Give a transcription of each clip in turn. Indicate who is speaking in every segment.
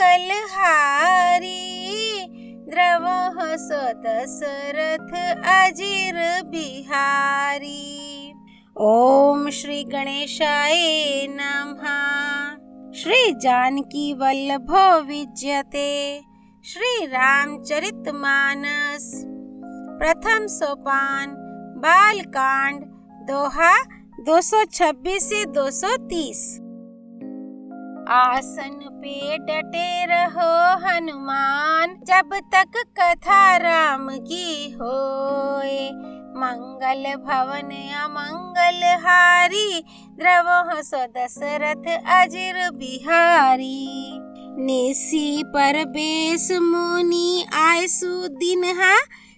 Speaker 1: हारी, द्रवः स दशरथ अजिर बिहारी। ओम श्री गणेशाय नमः। श्री जानकी वल्लभो विजयते। श्री रामचरितमानस। प्रथम सोपान बालकांड, दोहा 226 से 230। आसन पे डटे रहो हनुमान, जब तक कथा राम की होए। मंगल भवन अमंगल हारी, द्रवः स दशरथ अजिर बिहारी। नेसी पर बेस मुनि आयसु दिनहा,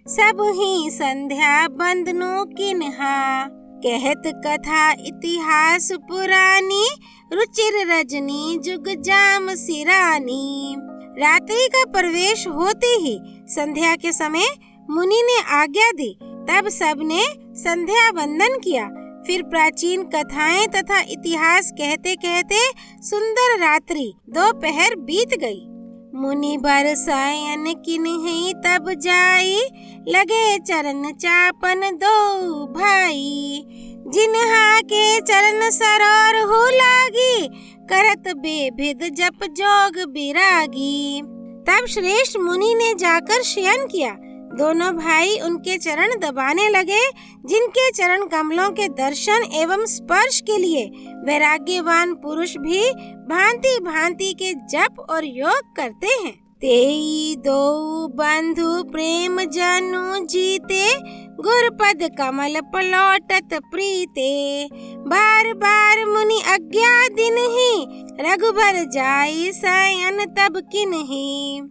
Speaker 1: सब ही संध्या बंदनु किन्हा। कहत कथा इतिहास पुरानी, रुचिर रजनी जुग जाम सिरानी। रात्रि का प्रवेश होते ही संध्या के समय मुनि ने आज्ञा दी। तब सबने संध्या वंदन किया। फिर प्राचीन कथाएं तथा इतिहास कहते कहते सुंदर रात्रि दोपहर बीत गई। मुनि बरसायन किन्हीं तब जाई, लगे चरण चापन दो भाई। जिन्हा के चरण सरोर हो लागी, करत बेभिद जप जोग बिरागी। तब श्रेष्ठ मुनि ने जाकर शयन किया। दोनों भाई उनके चरण दबाने लगे, जिनके चरण कमलों के दर्शन एवं स्पर्श के लिए वैराग्यवान पुरुष भी भांति भांति के जप और योग करते हैं। तेई दो बंधु प्रेम जनु जीते, गुरपद कमल पलौटत प्रीते। बार बार मुनि आज्ञा दिन ही, रघुबर जाई शयन तब किन्ही।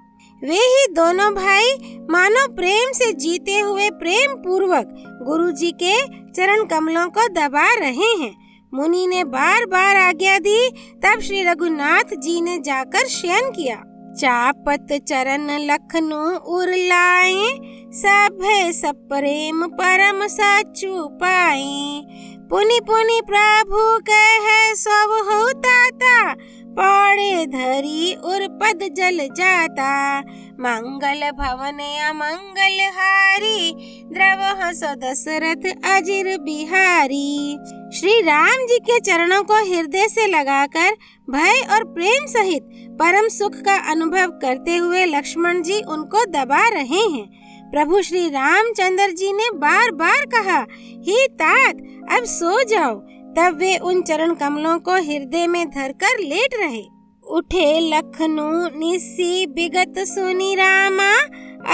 Speaker 1: वे ही दोनों भाई मानो प्रेम से जीते हुए प्रेम पूर्वक गुरु जी के चरण कमलों को दबा रहे हैं। मुनि ने बार बार आज्ञा दी। तब श्री रघुनाथ जी ने जाकर शयन किया। चापत चरण लखनु उरलाए, सभे सप्रेम परम सचु पाए। पुनि पुनि प्रभु कहे सब हो ताता, पौड़े धरी उर पद जल जाता। मंगल भवन अमंगल हारी, द्रवः स दशरथ अजिर बिहारी। श्री राम जी के चरणों को हृदय से लगाकर भय और प्रेम सहित परम सुख का अनुभव करते हुए लक्ष्मण जी उनको दबा रहे हैं। प्रभु श्री रामचंद्र जी ने बार बार कहा, हे तात अब सो जाओ। तब वे उन चरण कमलों को हृदय में धरकर लेट रहे। उठे लखनु निसी बिगत सुनी रामा,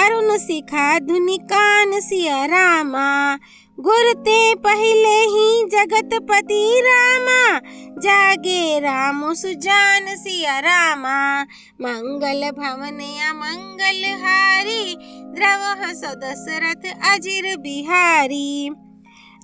Speaker 1: अरुण शिखा धुनि कान सिया रामा। गुरते पहले ही जगतपति रामा, जागे राम सुजान सिया रामा। मंगल भवन अमंगल हारी, द्रवः स दशरथ अजिर बिहारी।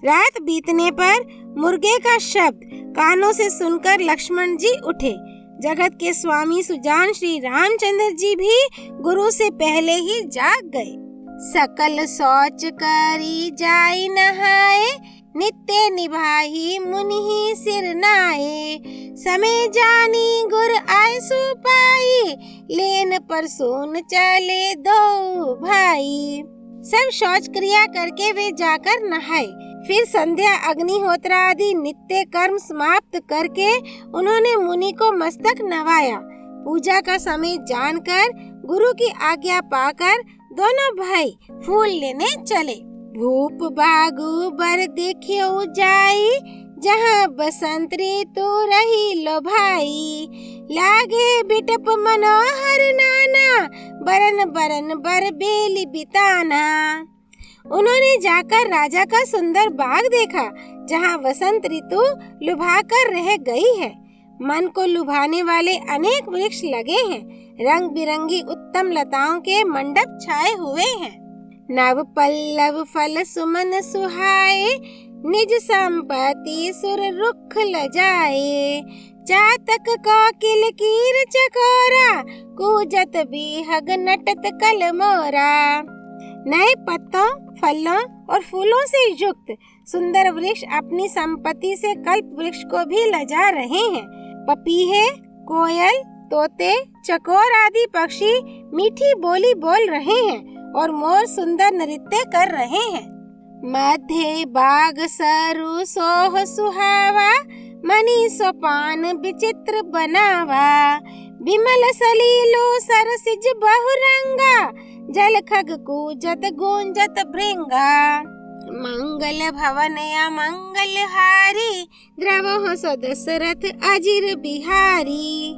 Speaker 1: रात बीतने पर मुर्गे का शब्द कानों से सुनकर लक्ष्मण जी उठे। जगत के स्वामी सुजान श्री रामचंद्र जी भी गुरु से पहले ही जाग गए। सकल सोच करी जाई नहाए, नित्य निभाही मुनि सिर नाए। समय जानी गुर आयसु पाई, लेन पर सोन चले दो भाई। सब शौच क्रिया करके वे जाकर नहाए। फिर संध्या अग्निहोत्र आदि नित्य कर्म समाप्त करके उन्होंने मुनि को मस्तक नवाया। पूजा का समय जानकर गुरु की आज्ञा पाकर दोनों भाई फूल लेने चले। भूप बागु बर देखियो जाई, जहाँ बसंत ऋतु रही लो भाई। लागे बिटप मनोहर नाना, बरन बरन बर बेली बिताना। उन्होंने जाकर राजा का सुंदर बाग देखा, जहाँ वसंत ऋतु लुभा कर रह गई है। मन को लुभाने वाले अनेक वृक्ष लगे हैं। रंग बिरंगी उत्तम लताओं के मंडप छाए हुए हैं। नव पल्लव फल सुमन सुहाए, निज संपत्ति सुर रुख लजाए। चातक कोकिल कीर चकोरा, कूजत बिहग नटत कल मोरा। नए पत्तों, फलों और फूलों से युक्त सुंदर वृक्ष अपनी संपत्ति से कल्प वृक्ष को भी लजा रहे हैं। पपीहे, कोयल, तोते, चकोर आदि पक्षी मीठी बोली बोल रहे हैं और मोर सुंदर नृत्य कर रहे हैं। मध्य बाग सरु सोह सुहावा, मनी सोपान विचित्र बनावा। विमल सलीलो सरसिज बहुरंगा, जल खग कूजत गूंजत भृंगा। मंगल भवन अमंगल हारी, द्रवहु सो दशरथ अजिर बिहारी।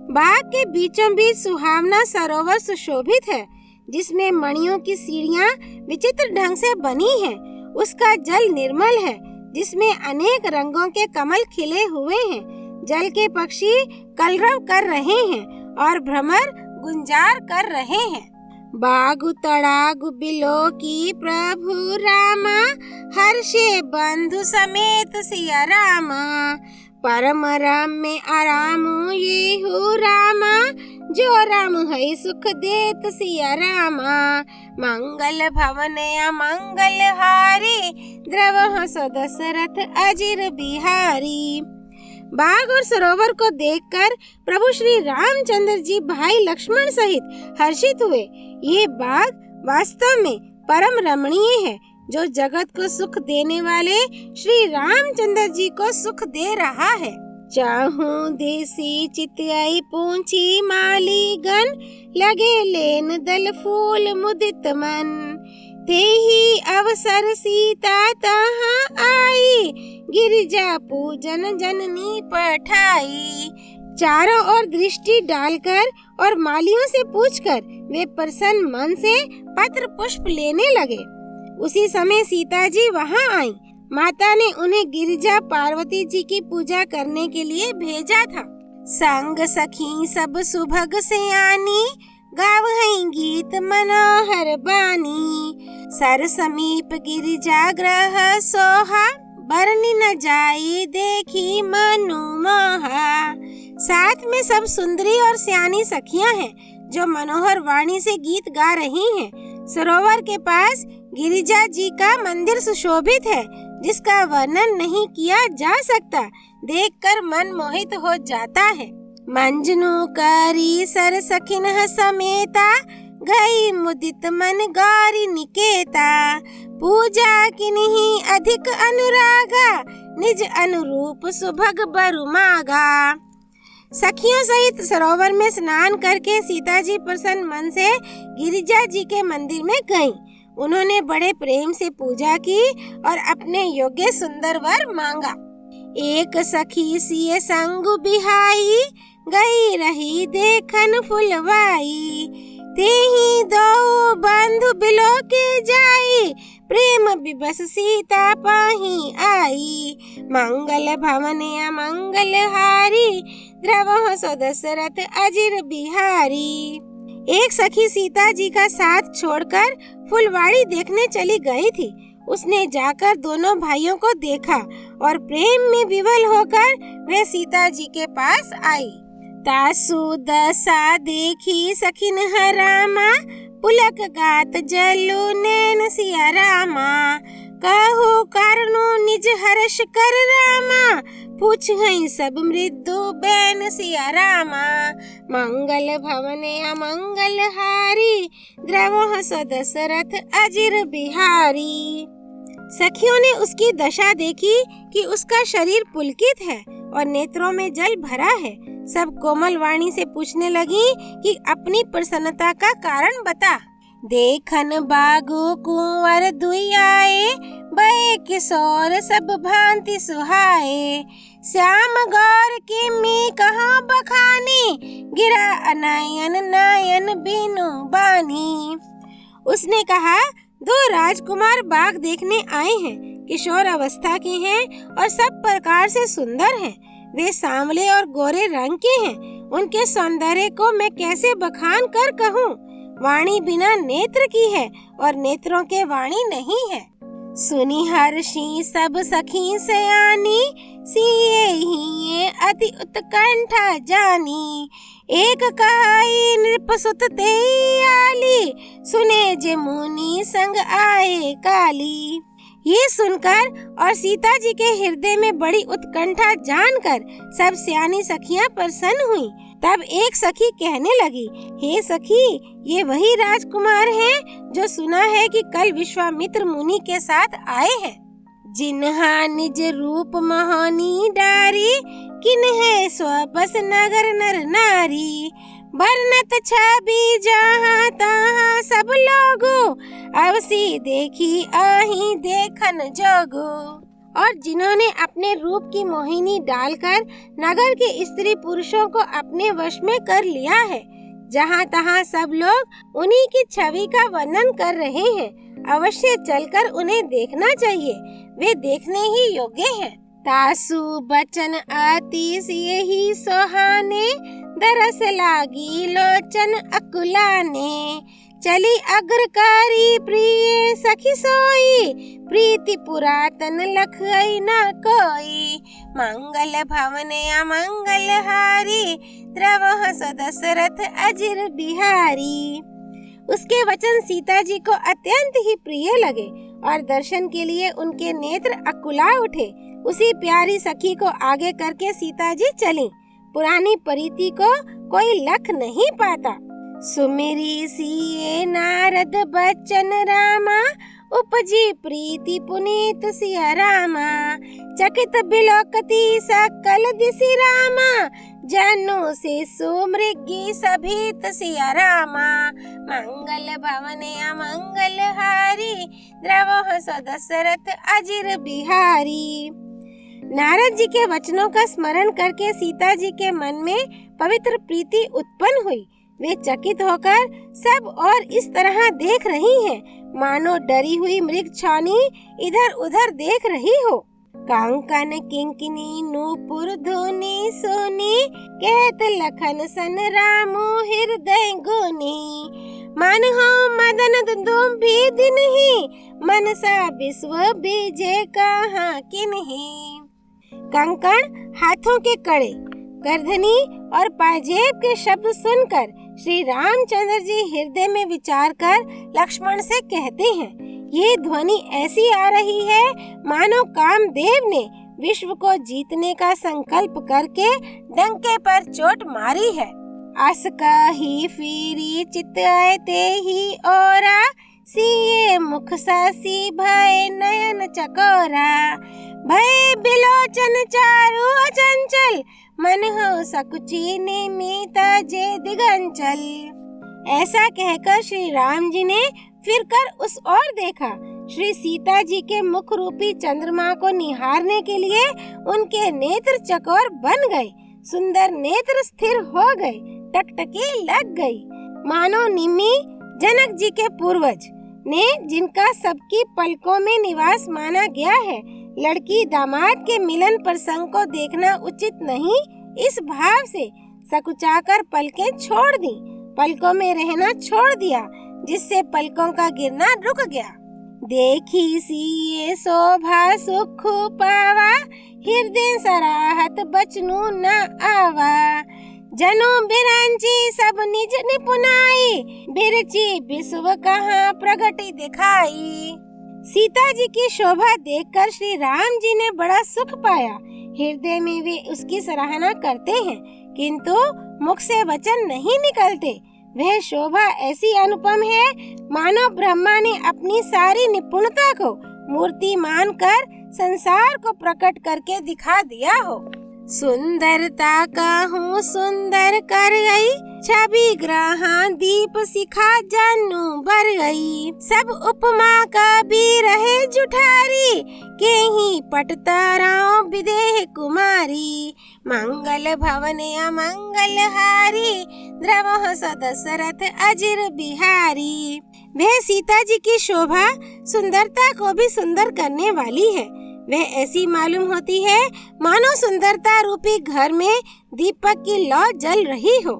Speaker 1: बाग के बीचों बीच सुहावना सरोवर सुशोभित है, जिसमें मणियों की सीढ़ियां विचित्र ढंग से बनी हैं। उसका जल निर्मल है, जिसमें अनेक रंगों के कमल खिले हुए हैं। जल के पक्षी कलरव कर रहे हैं और भ्रमर गुंजार कर रहे हैं। बागु तड़ागु बिलो की प्रभु रामा, हर्षे बंधु समेत सिया रामा। परम राम में आराम ये हो रामा, जो राम है सुख देत सिया रामा। मंगल भवन अमंगल हारी, द्रवहु सो दशरथ अजिर बिहारी। बाग और सरोवर को देखकर प्रभु श्री रामचंद्र जी भाई लक्ष्मण सहित हर्षित हुए। ये बाग वास्तव में परम रमणीय है, जो जगत को सुख देने वाले श्री रामचंद्र जी को सुख दे रहा है। चाहूं देसी चितई पूंछी मालीगन, लगे लेन दल फूल मुदित मन। तेही अवसर सीता तहाँ आई, गिरिजा पूजन जननी पठाई। चारों ओर दृष्टि डालकर और मालियों से पूछकर वे प्रसन्न मन से पत्र पुष्प लेने लगे। उसी समय सीता जी वहाँ आई। माता ने उन्हें गिरिजा पार्वती जी की पूजा करने के लिए भेजा था। संग सखी सब सुभग सयानी, गावहीं गीत मनोहर बानी। सर समीप गिरिजा ग्रह सोहा, बरनी न जाई देखी मनु मोहा। साथ में सब सुंदरी और सियानी सखियां हैं, जो मनोहर वाणी से गीत गा रही हैं। सरोवर के पास गिरिजा जी का मंदिर सुशोभित है, जिसका वर्णन नहीं किया जा सकता। देखकर मन मोहित हो जाता है। मंजनु करी सर सखिन समेता, गई मुदित मन गौरी निकेता। पूजा किन्हीं अधिक अनुरागा, निज अनुरूप सुभग बरु मागा। सखियों सहित सरोवर में स्नान करके सीता जी प्रसन्न मन से गिरिजा जी के मंदिर में गईं। उन्होंने बड़े प्रेम से पूजा की और अपने योग्य सुंदर वर मांगा। एक सखी सिए संग बिहाई, गई रही देखन फुलवाई। तेही दो बंधु बिलो के जाई, प्रेम विबस सीता पाही आई। मंगल भवन अमंगल हारी, द्रवहु सो दशरथ अजिर बिहारी। एक सखी सीता जी का साथ छोड़कर फुलवाड़ी देखने चली गई थी। उसने जाकर दोनों भाइयों को देखा और प्रेम में विवल होकर वे सीता जी के पास आई। तासु दशा देखी सखिन रामा, पुलक गात जलु नैन सिया रामा। कहु कारनु निज हर्ष कर रामा, पूछहि सब मृदु बैन सिया रामा। मंगल भवन अमंगल हारी, द्रवहु सो दशरथ अजिर बिहारी। सखियों ने उसकी दशा देखी कि उसका शरीर पुलकित है और नेत्रों में जल भरा है। सब कोमल वाणी से पूछने लगी कि अपनी प्रसन्नता का कारण बता। देखन बागु कुंवर दुई आए, बे किशोर सब भांति सुहाए। श्याम गौर की मी कहाँ बखानी, गिरा अनयन नयन बिनु बानी। उसने कहा, दो राजकुमार बाग देखने आए हैं। किशोर अवस्था के हैं और सब प्रकार से सुंदर हैं। वे सांवले और गोरे रंग के हैं। उनके सौंदर्य को मैं कैसे बखान कर कहूँ। वाणी बिना नेत्र की है और नेत्रों के वाणी नहीं है। सुनी हर्षी सब सखी सयानी, सिए ही अति उत्कंठा जानी। एक कहाई नृपसुत ते आली, सुने जे मुनि संग आए काली। ये सुनकर और सीता जी के हृदय में बड़ी उत्कंठा जानकर सब सियानी सखियां प्रसन्न हुई तब एक सखी कहने लगी, हे सखी, ये वही राजकुमार हैं जो सुना है कि कल विश्वामित्र मुनि के साथ आए हैं। जिन्हा निज रूप मोहनी डारी, किन्हे स्वबस नगर नर नारी। बरनत छवि जहाँ तहाँ सब लोगो, अवसी देखी आही देखन जोगो। और जिन्होंने अपने रूप की मोहिनी डालकर नगर के स्त्री पुरुषों को अपने वश में कर लिया है, जहाँ तहाँ सब लोग उन्हीं की छवि का वर्णन कर रहे हैं। अवश्य चलकर उन्हें देखना चाहिए, वे देखने ही योग्य हैं। तासु बचन अतिश यही सोहाने, दरस लागी लोचन अकुलाने। चली अग्रकारी प्रिय सखी सोई, प्रीति पुरातन लखई न कोई। मंगल भवन अमंगल हारी, द्रवह दशरथ अजिर बिहारी। उसके वचन सीता जी को अत्यंत ही प्रिय लगे और दर्शन के लिए उनके नेत्र अकुला उठे। उसी प्यारी सखी को आगे करके सीता जी चली। पुरानी प्रीति को कोई लख नहीं पाता। सुमिरी सिए नारद बच्चन रामा, उपजी प्रीति पुनीत सिया रामा। चकित बिलोकती सकल दिसि रामा, जनु से सुमृगी सभीत सिया रामा। मंगल भवन अमंगल हारी, द्रवह दशरथ अजिर बिहारी। नारद जी के वचनों का स्मरण करके सीता जी के मन में पवित्र प्रीति उत्पन्न हुई। वे चकित होकर सब और इस तरह देख रही हैं, मानो डरी हुई मृगछानी इधर उधर देख रही हो। कंकन किंकिनी नूपुर धुनी सुनी, कहत लखन सन रामो हृदय गुनी। मन हो मदन दुदुम्बी दिन ही, मनसा विश्व बीजे कहाँ किन्ही। कंकण हाथों के कड़े, गर्दनी और पाजेब के शब्द सुनकर श्री रामचंद्र जी हृदय में विचार कर लक्ष्मण से कहते हैं, ये ध्वनि ऐसी आ रही है मानो कामदेव ने विश्व को जीतने का संकल्प करके डंके पर चोट मारी है। अस कही फिरी चित आते ही ओरा, सिए मुख सासी भय नयन चकोरा। भय बिलोचन चारु अचंचल, मन हो सकुची निमित जे दिगंचल। ऐसा कहकर श्री राम जी ने फिर कर उस ओर देखा। श्री सीता जी के मुख रूपी चंद्रमा को निहारने के लिए उनके नेत्र चकोर बन गए। सुंदर नेत्र स्थिर हो गए, टकटकी लग गई। मानो निमि जनक जी के पूर्वज ने, जिनका सबकी पलकों में निवास माना गया है, लड़की दामाद के मिलन प्रसंग को देखना उचित नहीं, इस भाव से सकुचाकर पलकें छोड़ दी, पलकों में रहना छोड़ दिया, जिससे पलकों का गिरना रुक गया। देखी सिए शोभा सुख पावा, हृदय सराहत बचनु न आवा। जनु बिरंची सब निज निपुनाई, बिरची विश्व कहाँ प्रगति दिखाई। सीता जी की शोभा देखकर श्री राम जी ने बड़ा सुख पाया। हृदय में वे उसकी सराहना करते हैं, किंतु मुख से वचन नहीं निकलते। वह शोभा ऐसी अनुपम है मानो ब्रह्मा ने अपनी सारी निपुणता को मूर्तिमान कर संसार को प्रकट करके दिखा दिया हो। सुंदरता कहूँ सुंदर कर गई, छवि ग्रहा दीप सिखा जानू बर गई। सब उपमा कभी रहे जुठारी, के ही पटताराओं विदेह कुमारी। मंगल भवन अमंगल हारी, द्रवह दशरथ अजिर बिहारी। वह सीता जी की शोभा सुंदरता को भी सुंदर करने वाली है। वह ऐसी मालूम होती है मानो सुंदरता रूपी घर में दीपक की लौ जल रही हो।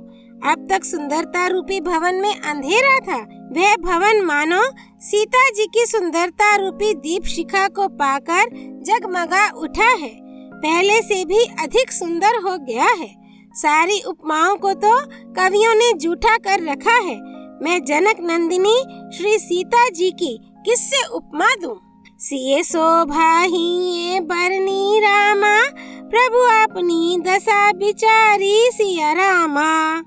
Speaker 1: अब तक सुंदरता रूपी भवन में अंधेरा था, वह भवन मानो सीता जी की सुंदरता रूपी दीप शिखा को पाकर जगमगा उठा है, पहले से भी अधिक सुंदर हो गया है। सारी उपमाओं को तो कवियों ने जूठा कर रखा है। मैं जनक नंदिनी श्री सीता जी की किससे उपमा दूं? सिए शोभा ही बरनी रामा, प्रभु अपनी दशा विचारी सिया रामा।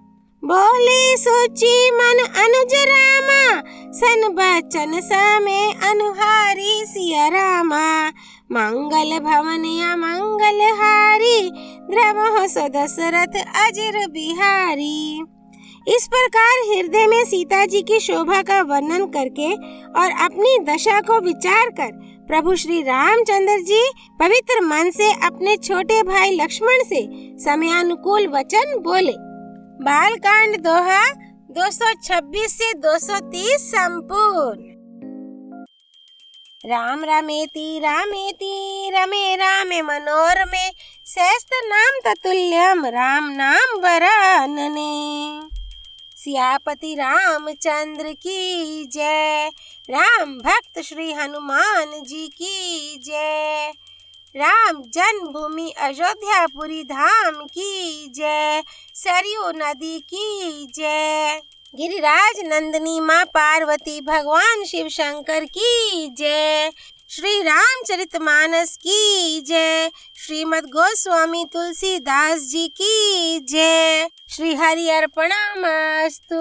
Speaker 1: बोले सोची मन अनुज रामा, सन बचन समय अनुहारी सिया रामा। मंगल भवन या मंगल हारी, द्रवह सो दशरथ अजर बिहारी। इस प्रकार हृदय में सीता जी की शोभा का वर्णन करके और अपनी दशा को विचार कर प्रभु श्री रामचंद्र जी पवित्र मन से अपने छोटे भाई लक्ष्मण से समयानुकूल वचन बोले। बालकांड दोहा 226 से 230 संपूर्ण। राम रामेति रामेति रमे रामे मनोरमे, सहस्त्र नाम ततुल्यम राम नाम वरानने। सियापति रामचंद्र की जय, राम भक्त श्री हनुमान जी की जय। राम जन्मभूमि अयोध्यापुरी धाम की जय, सरयू नदी की जय। गिरिराज नंदिनी माँ पार्वती भगवान शिव शंकर की जय। श्री रामचरितमानस की जय। श्रीमद् गोस्वामी तुलसीदास जी की जय। श्री हरि अर्पणमस्तु।